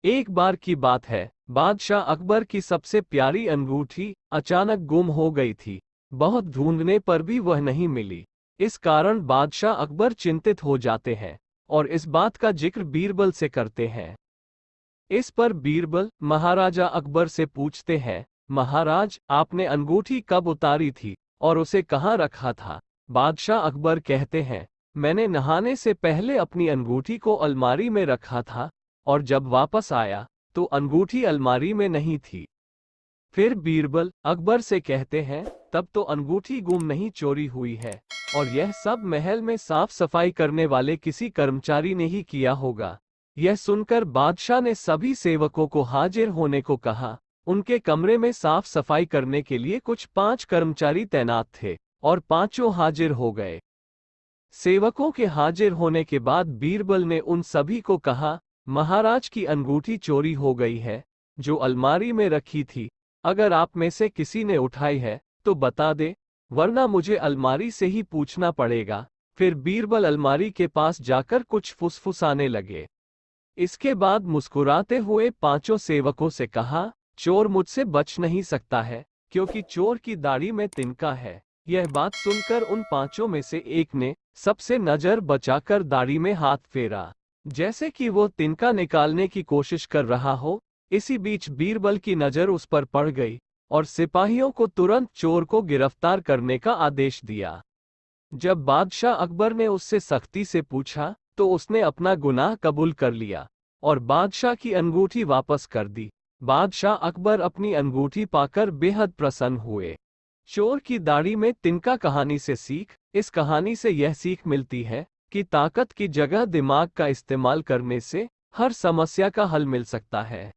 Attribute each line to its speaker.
Speaker 1: एक बार की बात है, बादशाह अकबर की सबसे प्यारी अंगूठी अचानक गुम हो गई थी। बहुत ढूंढने पर भी वह नहीं मिली। इस कारण बादशाह अकबर चिंतित हो जाते हैं और इस बात का जिक्र बीरबल से करते हैं। इस पर बीरबल महाराजा अकबर से पूछते हैं, महाराज, आपने अंगूठी कब उतारी थी और उसे कहाँ रखा था? बादशाह अकबर कहते हैं, मैंने नहाने से पहले अपनी अंगूठी को अलमारी में रखा था और जब वापस आया तो अंगूठी अलमारी में नहीं थी। फिर बीरबल अकबर से कहते हैं, तब तो अंगूठी गुम नहीं, चोरी हुई है और यह सब महल में साफ सफाई करने वाले किसी कर्मचारी ने ही किया होगा। यह सुनकर बादशाह ने सभी सेवकों को हाजिर होने को कहा। उनके कमरे में साफ सफाई करने के लिए कुछ 5 कर्मचारी तैनात थे और पांचों हाजिर हो गए। सेवकों के हाजिर होने के बाद बीरबल ने उन सभी को कहा, महाराज की अंगूठी चोरी हो गई है, जो अलमारी में रखी थी। अगर आप में से किसी ने उठाई है तो बता दे, वरना मुझे अलमारी से ही पूछना पड़ेगा। फिर बीरबल अलमारी के पास जाकर कुछ फुसफुसाने लगे। इसके बाद मुस्कुराते हुए पांचों सेवकों से कहा, चोर मुझसे बच नहीं सकता है, क्योंकि चोर की दाढ़ी में तिनका है। यह बात सुनकर उन पांचों में से एक ने सबसे नजर बचाकर दाढ़ी में हाथ फेरा, जैसे कि वो तिनका निकालने की कोशिश कर रहा हो। इसी बीच बीरबल की नजर उस पर पड़ गई और सिपाहियों को तुरंत चोर को गिरफ्तार करने का आदेश दिया। जब बादशाह अकबर ने उससे सख्ती से पूछा तो उसने अपना गुनाह कबूल कर लिया और बादशाह की अंगूठी वापस कर दी। बादशाह अकबर अपनी अंगूठी पाकर बेहद प्रसन्न हुए। चोर की दाढ़ी में तिनका कहानी से सीख। इस कहानी से यह सीख मिलती है कि ताकत की जगह दिमाग का इस्तेमाल करने से हर समस्या का हल मिल सकता है।